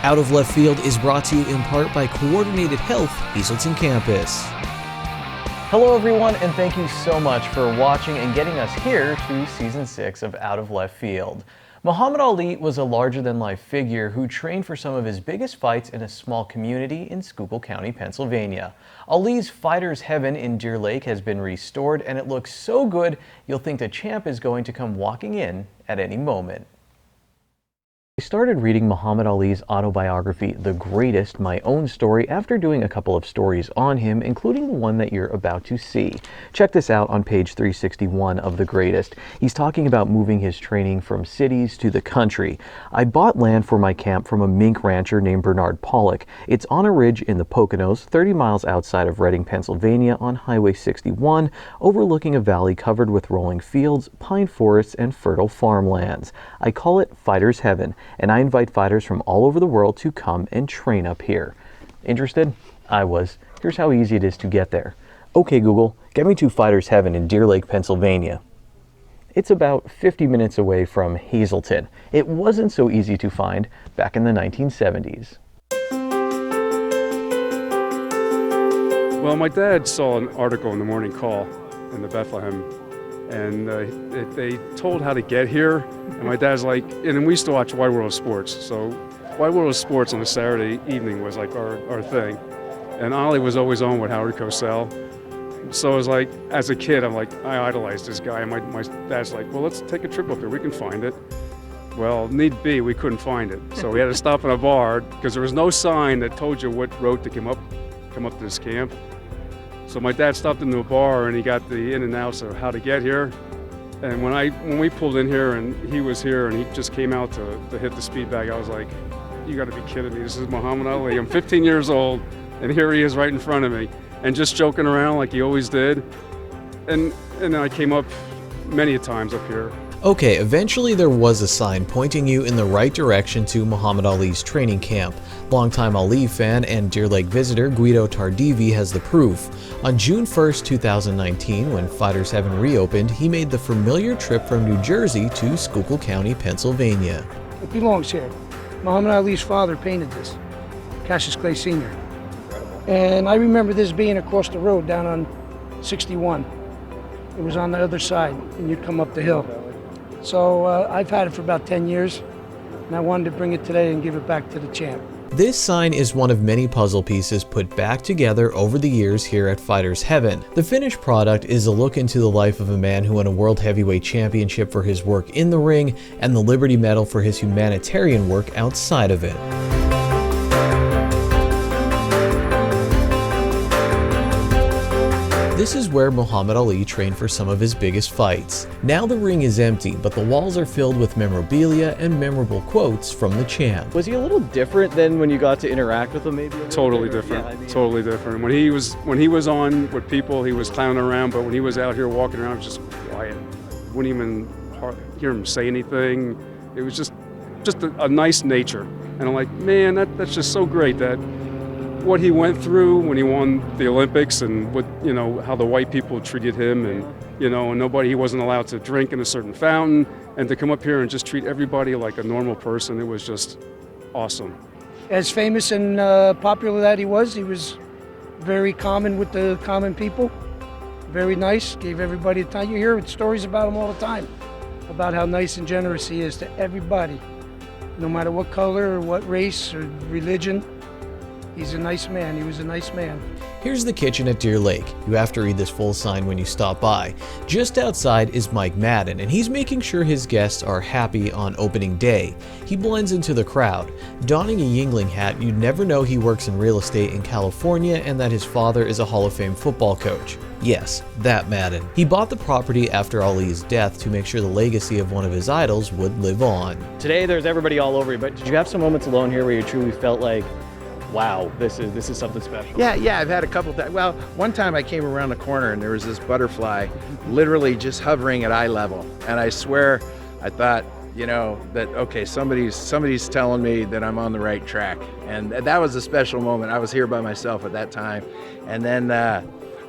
Out of Left Field is brought to you in part by Coordinated Health, Hazleton Campus. Hello everyone, and thank you so much for watching and getting us here to Season 6 of Out of Left Field. Muhammad Ali was a larger-than-life figure who trained for some of his biggest fights in a small community in Schuylkill County, Pennsylvania. Ali's Fighter's Heaven in Deer Lake has been restored, and it looks so good you'll think the champ is going to come walking in at any moment. I started reading Muhammad Ali's autobiography, The Greatest, My Own Story, after doing a couple of stories on him, including the one that you're about to see. Check this out on page 361 of The Greatest. He's talking about moving his training from cities to the country. I bought land for my camp from a mink rancher named Bernard Pollock. It's on a ridge in the Poconos, 30 miles outside of Reading, Pennsylvania, on Highway 61, overlooking a valley covered with rolling fields, pine forests, and fertile farmlands. I call it Fighter's Heaven, and I invite fighters from all over the world to come and train up here. Interested? I was. Here's how easy it is to get there. Okay, Google, get me to Fighter's Heaven in Deer Lake, Pennsylvania. It's about 50 minutes away from Hazleton. It wasn't so easy to find back in the 1970s. Well, my dad saw an article in the Morning Call in the Bethlehem, and they told how to get here, and my dad's like, and we used to watch Wide World of Sports, so Wide World of Sports on a Saturday evening was like our thing, and Ali was always on with Howard Cosell, so it was like, as a kid, I'm like, I idolized this guy, and my dad's like, well, let's take a trip up there, we can find it. Well, need be, we couldn't find it, so we had to stop in a bar, because there was no sign that told you what road to come up to this camp. So my dad stopped into a bar and he got the in and outs of how to get here. And when we pulled in here and he was here and he just came out to hit the speed bag, I was like, you gotta be kidding me. This is Muhammad Ali. I'm 15 years old and here he is right in front of me and just joking around like he always did. And I came up many times up here. Okay, eventually there was a sign pointing you in the right direction to Muhammad Ali's training camp. Longtime Ali fan and Deer Lake visitor Guido Tardivi has the proof. On June 1st, 2019, when Fighter's Heaven reopened, he made the familiar trip from New Jersey to Schuylkill County, Pennsylvania. It belongs here. Muhammad Ali's father painted this, Cassius Clay Sr. And I remember this being across the road down on 61. It was on the other side, and you'd come up the hill. So I've had it for about 10 years, and I wanted to bring it today and give it back to the champ. This sign is one of many puzzle pieces put back together over the years here at Fighter's Heaven. The finished product is a look into the life of a man who won a World Heavyweight Championship for his work in the ring and the Liberty Medal for his humanitarian work outside of it. This is where Muhammad Ali trained for some of his biggest fights. Now the ring is empty, but the walls are filled with memorabilia and memorable quotes from the champ. Was he a little different than when you got to interact with him maybe? Totally different, yeah, totally different. When he was on with people, he was clowning around, but when he was out here walking around, it was just quiet. Wouldn't even hear him say anything. It was just a nice nature. And I'm like, man, that's just so great that what he went through when he won the Olympics and what, how the white people treated him and, and he wasn't allowed to drink in a certain fountain, and to come up here and just treat everybody like a normal person, it was just awesome. As famous and popular that he was very common with the common people, very nice, gave everybody a time. You hear stories about him all the time, about how nice and generous he is to everybody, no matter what color or what race or religion. He's a nice man. He was a nice man. Here's the kitchen at Deer Lake. You have to read this full sign when you stop by. Just outside is Mike Madden, and he's making sure his guests are happy on opening day. He blends into the crowd. Donning a Yingling hat, you'd never know he works in real estate in California and that his father is a Hall of Fame football coach. Yes, that Madden. He bought the property after Ali's death to make sure the legacy of one of his idols would live on. Today there's everybody all over you, but did you have some moments alone here where you truly felt like wow, this is something special? Yeah, I've had a couple times. Well, one time I came around the corner and there was this butterfly literally just hovering at eye level. And I swear, I thought, you know, that, okay, somebody's telling me that I'm on the right track. And that was a special moment. I was here by myself at that time. And then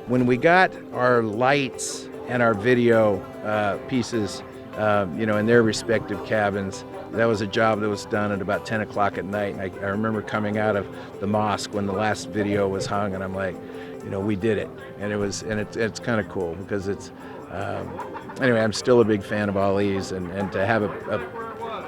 when we got our lights and our video pieces, you know, in their respective cabins, that was a job that was done at about 10 o'clock at night. And I remember coming out of the mosque when the last video was hung, and I'm like, you know, we did it. And it's kind of cool because it's, anyway, I'm still a big fan of Ali's, and to have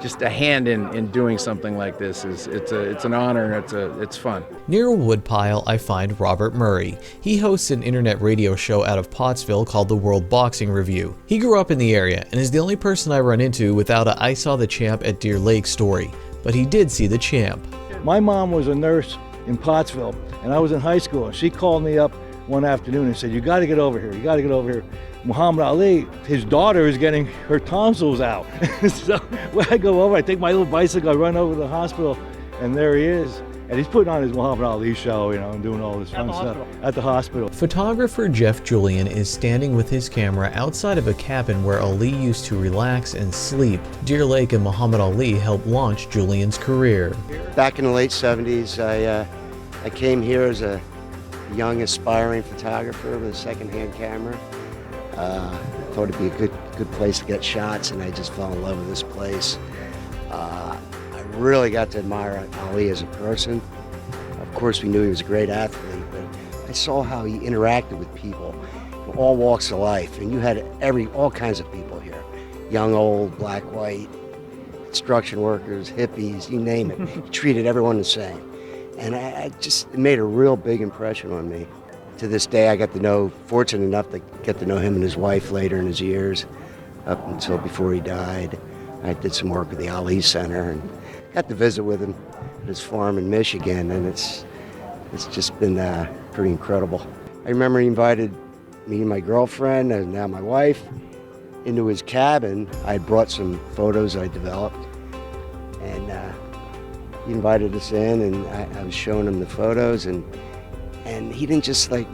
just a hand in doing something like this it's an honor, and it's fun. Near a woodpile, I find Robert Murray. He hosts an internet radio show out of Pottsville called the World Boxing Review. He grew up in the area and is the only person I run into without a "I saw the champ at Deer Lake" story. But he did see the champ. My mom was a nurse in Pottsville, and I was in high school, and she called me up one afternoon and said, "You got to get over here. You got to get over here. Muhammed Ali, his daughter is getting her tonsils out." So when I go over, I take my little bicycle, I run over to the hospital, and there he is. And he's putting on his Muhammed Ali show, you know, and doing all this fun stuff at the hospital. Photographer Jeff Julian is standing with his camera outside of a cabin where Ali used to relax and sleep. Deer Lake and Muhammad Ali helped launch Julian's career. Back in the late 70s, I came here as a young aspiring photographer with a secondhand camera. I thought it'd be a good place to get shots, and I just fell in love with this place. I really got to admire Ali as a person. Of course, we knew he was a great athlete, but I saw how he interacted with people from all walks of life, and you had all kinds of people here, young, old, black, white, construction workers, hippies, you name it. He treated everyone the same, and it made a real big impression on me. To this day, I got to know, fortunate enough to get to know him and his wife later in his years, up until before he died. I did some work with the Ali Center and got to visit with him at his farm in Michigan, and it's just been pretty incredible. I remember he invited me and my girlfriend, and now my wife, into his cabin. I had brought some photos I developed, and he invited us in, and I was showing him the photos, and he didn't just like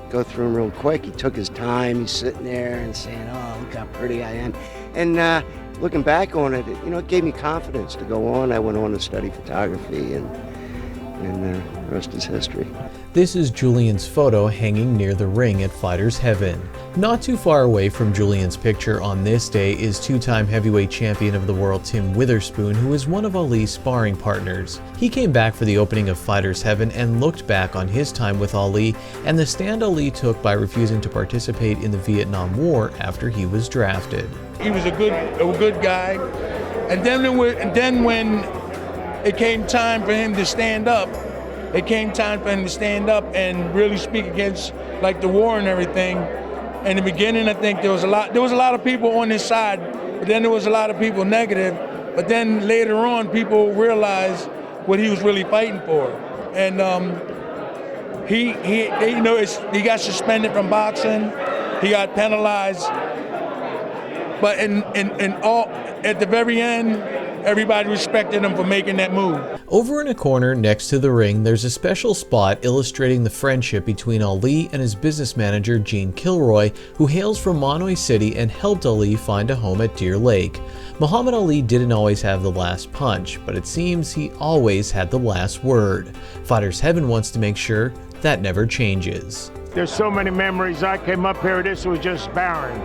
go through them real quick. He took his time. He's sitting there and saying, "Oh, look how pretty I am." And looking back on it, you know, it gave me confidence to go on. I went on to study photography, and the rest is history. This is Julian's photo hanging near the ring at Fighter's Heaven. Not too far away from Julian's picture on this day is two-time heavyweight champion of the world Tim Witherspoon, who is one of Ali's sparring partners. He came back for the opening of Fighter's Heaven and looked back on his time with Ali and the stand Ali took by refusing to participate in the Vietnam War after he was drafted. He was a good guy, and then when it came time for him to stand up, and really speak against like the war and everything. In the beginning, I think there was a lot of people on his side, but then there was a lot of people negative. But then later on, people realized what he was really fighting for, and he got suspended from boxing, he got penalized, but at the very end, everybody respected him for making that move. Over in a corner next to the ring, there's a special spot illustrating the friendship between Ali and his business manager, Gene Kilroy, who hails from Monoy City and helped Ali find a home at Deer Lake. Muhammad Ali didn't always have the last punch, but it seems he always had the last word. Fighter's Heaven wants to make sure that never changes. There's so many memories. I came up here, this was just barren.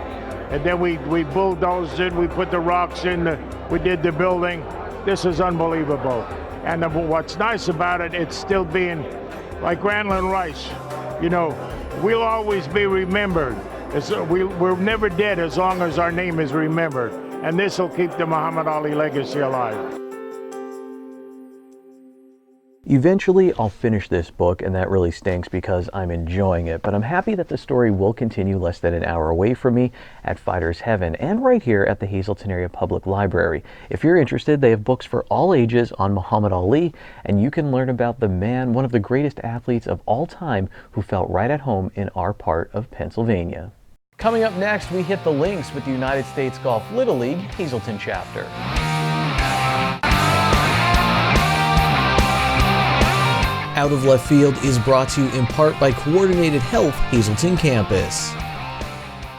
And then we bulldozed it, we put the rocks in, we did the building. This is unbelievable. And what's nice about it, it's still being like Granlund Rice. You know, we'll always be remembered. We're never dead as long as our name is remembered. And this will keep the Muhammad Ali legacy alive. Eventually, I'll finish this book, and that really stinks because I'm enjoying it, but I'm happy that the story will continue less than an hour away from me at Fighter's Heaven and right here at the Hazleton Area Public Library. If you're interested, they have books for all ages on Muhammad Ali, and you can learn about the man, one of the greatest athletes of all time, who felt right at home in our part of Pennsylvania. Coming up next, we hit the links with the United States Golf Little League Hazleton chapter. Out of Left Field is brought to you in part by Coordinated Health Hazleton Campus.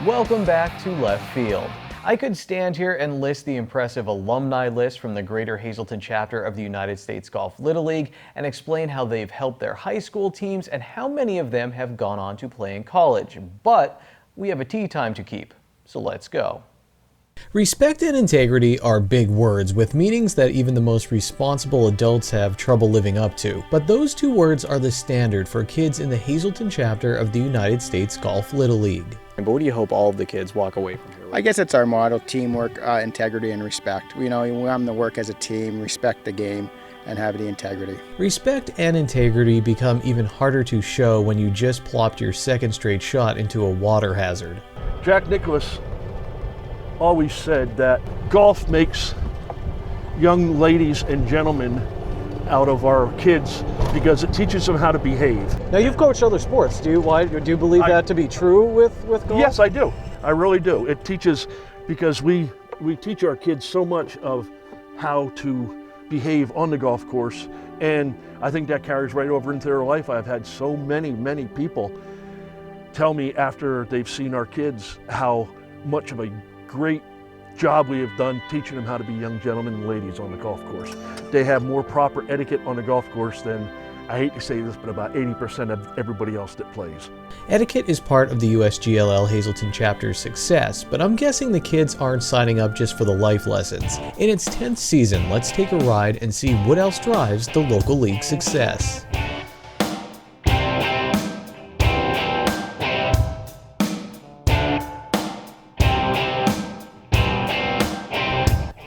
Welcome back to Left Field. I could stand here and list the impressive alumni list from the Greater Hazleton chapter of the United States Golf Little League and explain how they've helped their high school teams and how many of them have gone on to play in college. But we have a tea time to keep, so let's go. Respect and integrity are big words with meanings that even the most responsible adults have trouble living up to. But those two words are the standard for kids in the Hazleton chapter of the United States Golf Little League. But what do you hope all of the kids walk away from here with? I guess it's our motto: teamwork, integrity, and respect. You know, we want them to work as a team, respect the game, and have the integrity. Respect and integrity become even harder to show when you just plopped your second straight shot into a water hazard. Jack Nicklaus always said that golf makes young ladies and gentlemen out of our kids because it teaches them how to behave. Now, you've coached other sports. Do you believe that to be true with golf? Yes, I do. I really do. It teaches, because we teach our kids so much of how to behave on the golf course, and I think that carries right over into their life. I've had so many people tell me after they've seen our kids how much of a great job we have done teaching them how to be young gentlemen and ladies on the golf course. They have more proper etiquette on the golf course than, I hate to say this, but about 80% of everybody else that plays. Etiquette is part of the USGLL Hazleton chapter's success, but I'm guessing the kids aren't signing up just for the life lessons. In its 10th season, let's take a ride and see what else drives the local league's success.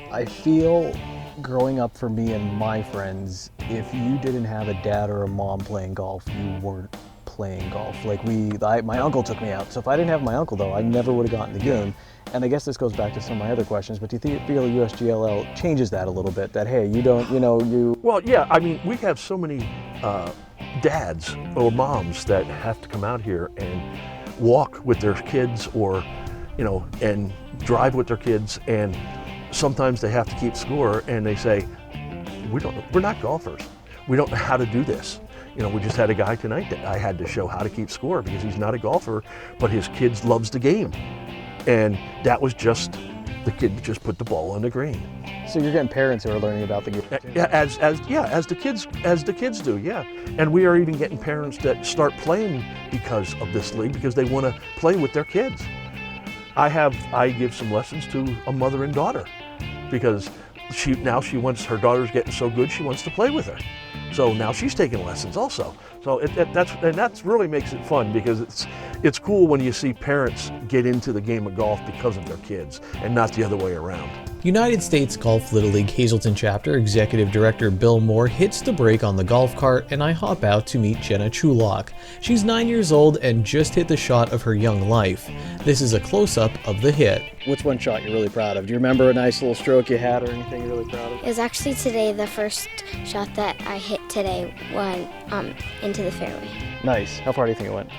I feel growing up for me and my friends, if you didn't have a dad or a mom playing golf, you weren't playing golf. Like my uncle took me out. So if I didn't have my uncle though, I never would have gotten the game. And I guess this goes back to some of my other questions, but do you feel USGLL changes that a little bit? That, hey, you don't, Well, yeah, I mean, we have so many dads or moms that have to come out here and walk with their kids or, and drive with their kids, and sometimes they have to keep score, and they say, we're not golfers. We don't know how to do this. We just had a guy tonight that I had to show how to keep score because he's not a golfer, but his kids loves the game. And that was just, the kid just put the ball on the green. So you're getting parents who are learning about the game. Yeah, as the kids do, yeah. And we are even getting parents that start playing because of this league, because they want to play with their kids. I give some lessons to a mother and daughter because she wants, her daughter's getting so good she wants to play with her. So now she's taking lessons also. So that's really makes it fun, because it's cool when you see parents get into the game of golf because of their kids and not the other way around. United States Golf Little League Hazleton Chapter Executive Director Bill Moore hits the brake on the golf cart, and I hop out to meet Jenna Chulak. She's 9 years old and just hit the shot of her young life. This is a close-up of the hit. What's one shot you're really proud of? Do you remember a nice little stroke you had or anything you're really proud of? It was actually today the first shot that I hit today went into the fairway. Nice. How far do you think it went?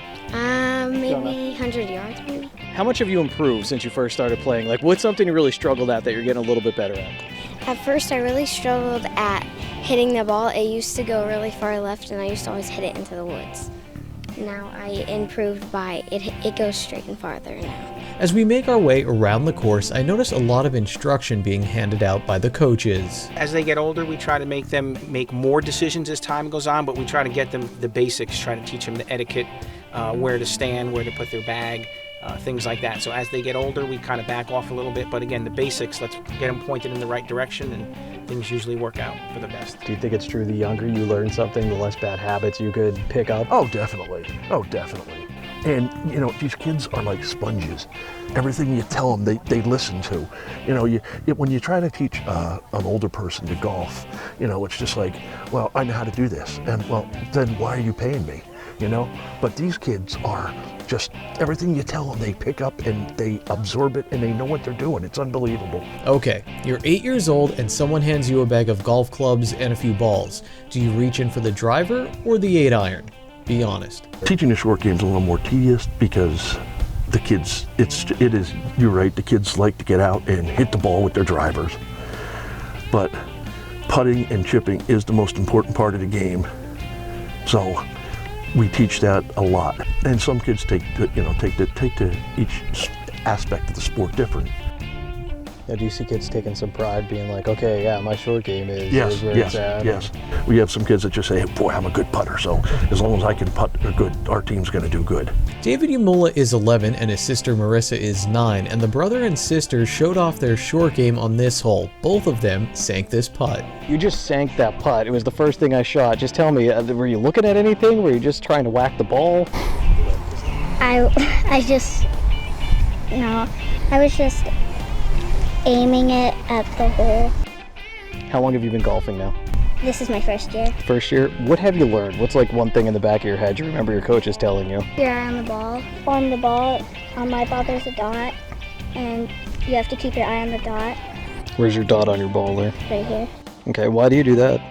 Maybe 100 yards, maybe. How much have you improved since you first started playing? Like, what's something you really struggled at that you're getting a little bit better at? At first, I really struggled at hitting the ball. It used to go really far left, and I used to always hit it into the woods. Now I improved by it goes straight and farther now. As we make our way around the course, I notice a lot of instruction being handed out by the coaches. As they get older, we try to make them make more decisions as time goes on, but we try to get them the basics, try to teach them the etiquette, where to stand, where to put their bag, things like that. So as they get older, we kind of back off a little bit, but again, the basics, let's get them pointed in the right direction, and things usually work out for the best. Do you think it's true the younger you learn something, the less bad habits you could pick up? Oh, definitely. Oh, definitely. And, these kids are like sponges. Everything you tell them, they listen to. When you try to teach an older person to golf, it's just like, well, I know how to do this. And, well, then why are you paying me? But these kids are just, everything you tell them, they pick up and they absorb it and they know what they're doing. It's unbelievable. Okay, you're 8 years old and someone hands you a bag of golf clubs and a few balls. Do you reach in for the driver or the 8-iron? Be honest. Teaching the short game is a little more tedious because the kids, you're right, the kids like to get out and hit the ball with their drivers. But putting and chipping is the most important part of the game So we teach that a lot, and some kids take to each aspect of the sport different. Yeah, do you see kids taking some pride, being like, okay, yeah, my short game is where it's at? Yes. We have some kids that just say, hey, boy, I'm a good putter, so as long as I can putt good, our team's going to do good. David Yamula is 11 and his sister Marissa is 9, and the brother and sister showed off their short game on this hole. Both of them sank this putt. You just sank that putt. It was the first thing I shot. Just tell me, were you looking at anything? Were you just trying to whack the ball? I was just aiming it at the hole. How long have you been golfing now? This is my first year. First year? What have you learned? What's like one thing in the back of your head you remember your coaches telling you? Your eye on the ball. On the ball, on my ball there's a dot, and you have to keep your eye on the dot. Where's your dot on your ball there? Right here. Okay, why do you do that?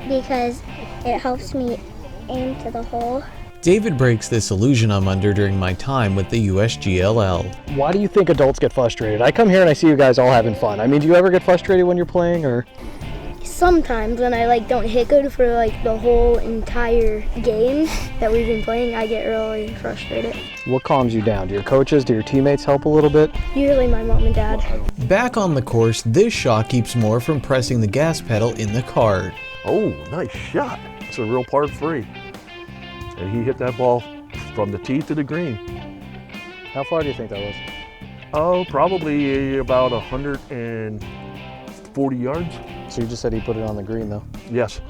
Because it helps me aim to the hole. David breaks this illusion I'm under during my time with the USGLL. Why do you think adults get frustrated? I come here and I see you guys all having fun. I mean, do you ever get frustrated when you're playing, or? Sometimes when I don't hit good for the whole entire game that we've been playing, I get really frustrated. What calms you down? Do your coaches, do your teammates help a little bit? Usually my mom and dad. Back on the course, this shot keeps more from pressing the gas pedal in the cart. Oh, nice shot. It's a real par 3. And he hit that ball from the tee to the green. How far do you think that was? Oh, probably about 140 yards. So you just said he put it on the green, though? Yes.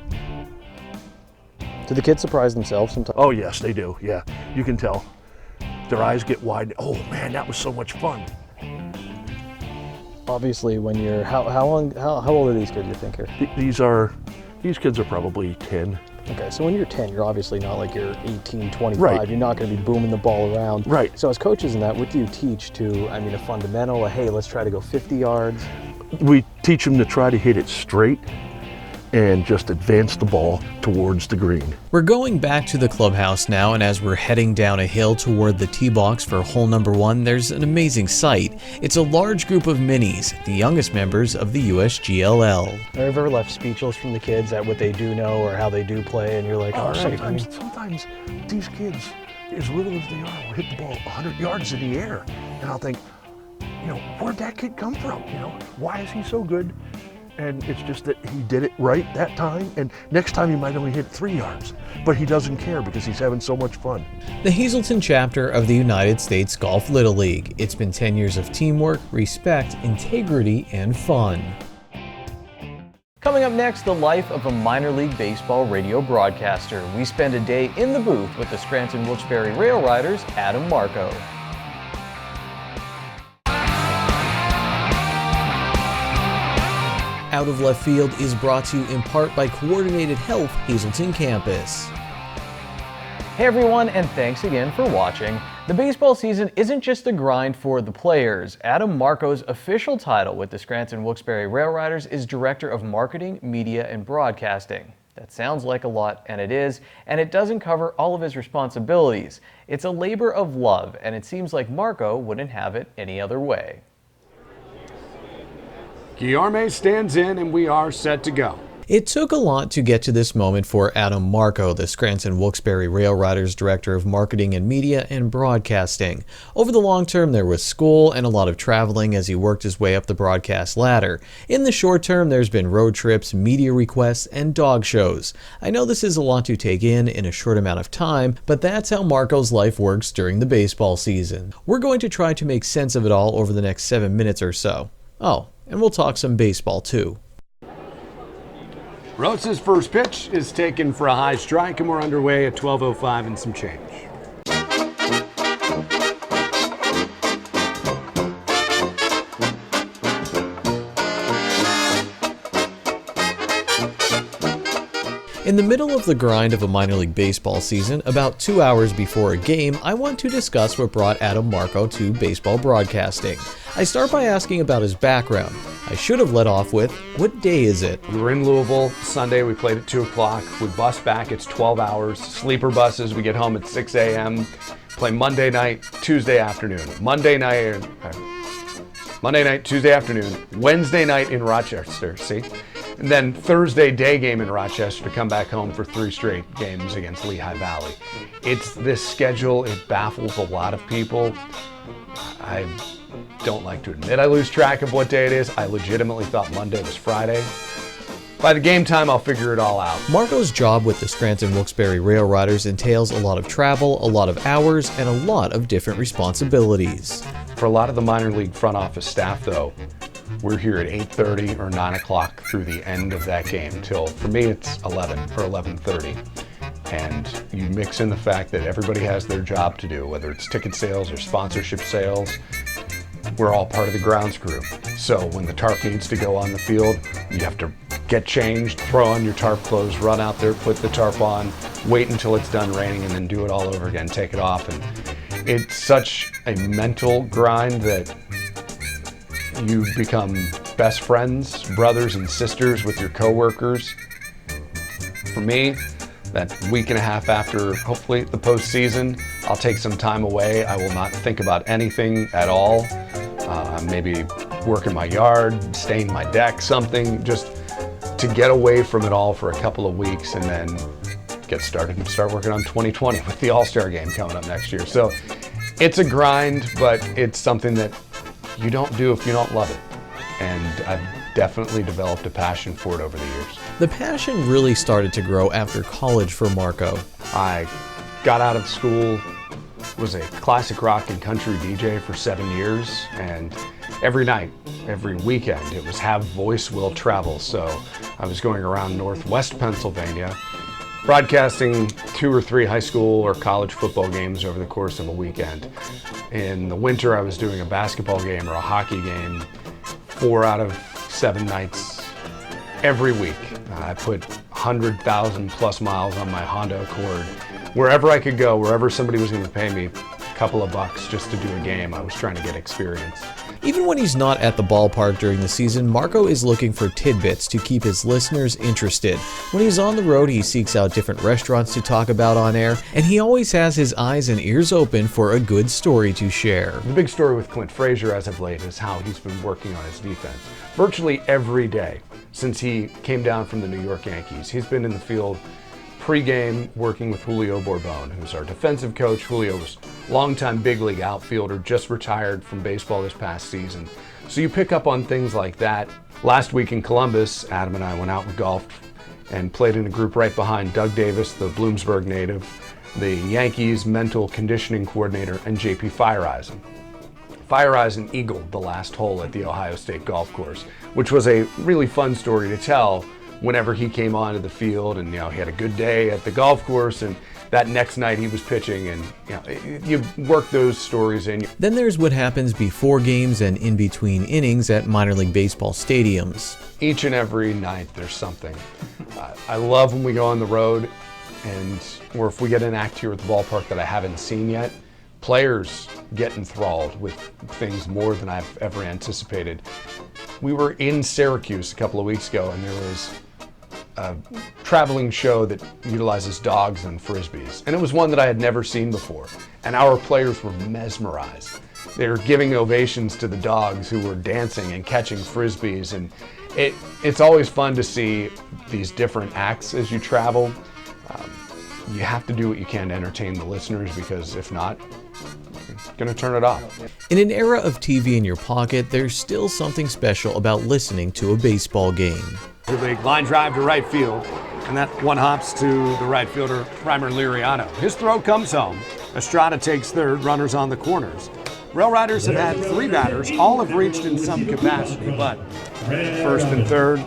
Do the kids surprise themselves sometimes? Oh, yes, they do. Yeah, you can tell. Their eyes get wide. Oh, man, that was so much fun. Obviously, when you're... How old are these kids, you think, here? These kids are probably 10. Okay, so when you're 10, you're obviously not like you're 18, 25. Right. You're not going to be booming the ball around. Right. So as coaches in that, what do you teach to, a fundamental, hey, let's try to go 50 yards? We teach them to try to hit it straight and just advance the ball towards the green. We're going back to the clubhouse now, and as we're heading down a hill toward the tee box for hole number 1, there's an amazing sight. It's a large group of minis, the youngest members of the USGLL. Have you ever left speechless from the kids at what they do know or how they do play, and you're like, all right. Sometimes these kids, as little as they are, will hit the ball 100 yards in the air. And I'll think, where'd that kid come from? Why is he so good? And it's just that he did it right that time, and next time he might only hit 3 yards, but he doesn't care because he's having so much fun. The Hazleton chapter of the United States Golf Little League. It's been 10 years of teamwork, respect, integrity, and fun. Coming up next, the life of a minor league baseball radio broadcaster. We spend a day in the booth with the Scranton Wilkes-Barre Railriders, Adam Marco. Out of Left Field is brought to you in part by Coordinated Health Hazleton Campus. Hey everyone, and thanks again for watching. The baseball season isn't just a grind for the players. Adam Marco's official title with the Scranton Wilkes-Barre Railriders is Director of Marketing, Media, and Broadcasting. That sounds like a lot, and it is, and it doesn't cover all of his responsibilities. It's a labor of love, and it seems like Marco wouldn't have it any other way. Guillerme stands in, and we are set to go. It took a lot to get to this moment for Adam Marco, the Scranton Wilkes-Barre Railriders Director of Marketing and Media and Broadcasting. Over the long term, there was school and a lot of traveling as he worked his way up the broadcast ladder. In the short term, there's been road trips, media requests, and dog shows. I know this is a lot to take in a short amount of time, but that's how Marco's life works during the baseball season. We're going to try to make sense of it all over the next 7 minutes or so. Oh, and we'll talk some baseball too. Rosa's first pitch is taken for a high strike, and we're underway at 12:05 and some change. In the middle of the grind of a minor league baseball season, about 2 hours before a game, I want to discuss what brought Adam Marco to baseball broadcasting. I start by asking about his background. I should have led off with, what day is it? We were in Louisville Sunday. We played at 2 o'clock. We bus back. It's 12 hours. Sleeper buses. We get home at 6 a.m. Play Monday night, Tuesday afternoon. Monday night, Tuesday afternoon. Wednesday night in Rochester. See? And then Thursday day game in Rochester to come back home for 3 straight games against Lehigh Valley. It's this schedule, it baffles a lot of people. I don't like to admit I lose track of what day it is. I legitimately thought Monday was Friday. By the game time, I'll figure it all out. Marco's job with the Scranton Wilkes-Barre Railriders entails a lot of travel, a lot of hours, and a lot of different responsibilities. For a lot of the minor league front office staff, though, we're here at 8:30 or 9 o'clock through the end of that game till, for me, it's 11 or 11:30. And you mix in the fact that everybody has their job to do, whether it's ticket sales or sponsorship sales. We're all part of the grounds crew. So when the tarp needs to go on the field, you have to get changed, throw on your tarp clothes, run out there, put the tarp on, wait until it's done raining, and then do it all over again, take it off. And it's such a mental grind that you become best friends, brothers and sisters with your coworkers. For me, that week and a half after, hopefully, the postseason, I'll take some time away. I will not think about anything at all. Maybe work in my yard, stain my deck, something, just to get away from it all for a couple of weeks and then get started and start working on 2020 with the All-Star game coming up next year. So it's a grind, but it's something that you don't do if you don't love it. And I've definitely developed a passion for it over the years. The passion really started to grow after college for Marco. I got out of school, was a classic rock and country DJ for 7 years, and every night, every weekend, it was Have Voice Will Travel. So I was going around Northwest Pennsylvania, broadcasting 2 or 3 high school or college football games over the course of a weekend. In the winter, I was doing a basketball game or a hockey game 4 out of 7 nights every week. I put 100,000 plus miles on my Honda Accord. Wherever I could go, wherever somebody was going to pay me a couple of bucks just to do a game, I was trying to get experience. Even when he's not at the ballpark during the season, Marco is looking for tidbits to keep his listeners interested. When he's on the road, he seeks out different restaurants to talk about on air, and he always has his eyes and ears open for a good story to share. The big story with Quinn Fraser as of late is how he's been working on his defense. Virtually every day since he came down from the New York Yankees, he's been in the field pre-game working with Julio Bourbon, who's our defensive coach. Julio was a longtime big league outfielder, just retired from baseball this past season. So you pick up on things like that. Last week in Columbus, Adam and I went out and golfed and played in a group right behind Doug Davis, the Bloomsburg native, the Yankees mental conditioning coordinator, and JP Fireeisen. Fireeisen eagled the last hole at the Ohio State golf course, which was a really fun story to tell whenever he came onto the field, and he had a good day at the golf course, and that next night he was pitching, and you work those stories in. Then there's what happens before games and in between innings at minor league baseball stadiums. Each and every night there's something. I love when we go on the road, or if we get an act here at the ballpark that I haven't seen yet. Players get enthralled with things more than I've ever anticipated. We were in Syracuse a couple of weeks ago, and there was a traveling show that utilizes dogs and frisbees, and it was one that I had never seen before, and our players were mesmerized. They were giving ovations to the dogs who were dancing and catching frisbees, and it's always fun to see these different acts as you travel. You have to do what you can to entertain the listeners, because if not, you're gonna turn it off. In an era of TV in your pocket, there's still something special about listening to a baseball game. The big line drive to right field, and that one hops to the right fielder, Reimer Liriano. His throw comes home. Estrada takes third, runners on the corners. Railriders have had 3 batters, all have reached in some capacity, but first and third,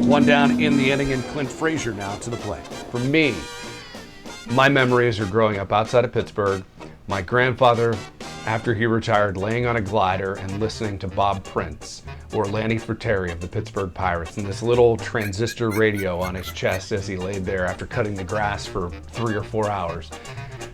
one down in the inning, and Quinn Fraser now to the plate. For me, my memories are growing up outside of Pittsburgh. My grandfather, after he retired, laying on a glider and listening to Bob Prince or Lanny Fratteri of the Pittsburgh Pirates, and this little transistor radio on his chest as he laid there after cutting the grass for 3 or 4 hours.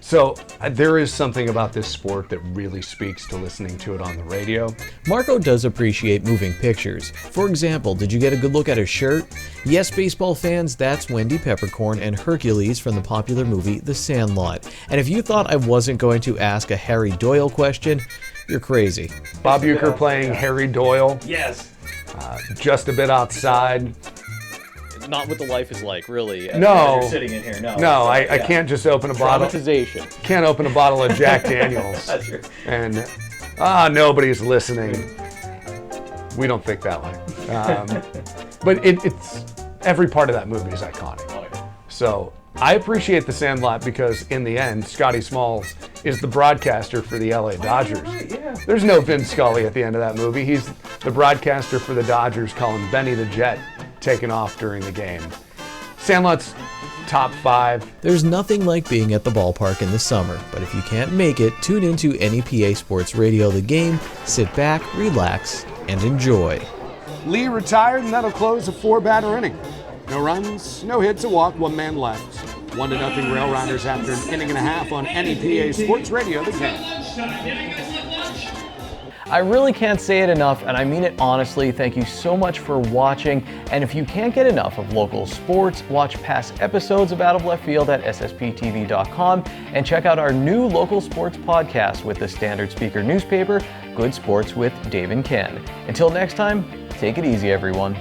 So there is something about this sport that really speaks to listening to it on the radio. Marco does appreciate moving pictures. For example, did you get a good look at her shirt? Yes, baseball fans, that's Wendy Peppercorn and Hercules from the popular movie The Sandlot. And if you thought I wasn't going to ask a Harry Doyle question, you're crazy. Bob Uecker playing Harry Doyle. Yes. Just a bit outside. not what the life is like, really. No. As you're sitting in here. No, I can't just open a bottle. Traumatization. Can't open a bottle of Jack Daniels. That's true. And nobody's listening. We don't think that way. But it's every part of that movie is iconic. So I appreciate The Sandlot because in the end, Scotty Smalls is the broadcaster for the LA Dodgers. There's no Vin Scully at the end of that movie. He's the broadcaster for the Dodgers calling Benny the Jet taking off during the game. Sandlot's top 5. There's nothing like being at the ballpark in the summer, but if you can't make it, tune into NEPA Sports Radio The Game, sit back, relax, and enjoy. Lee retired, and that'll close a 4-batter inning. No runs, no hits, a walk, 1 man left. 1-0 Railriders after an inning and a half on NEPA Sports Radio The Game. I really can't say it enough, and I mean it honestly. Thank you so much for watching. And if you can't get enough of local sports, watch past episodes of Out of Left Field at ssptv.com and check out our new local sports podcast with the Standard Speaker newspaper, Good Sports with Dave and Ken. Until next time, take it easy, everyone.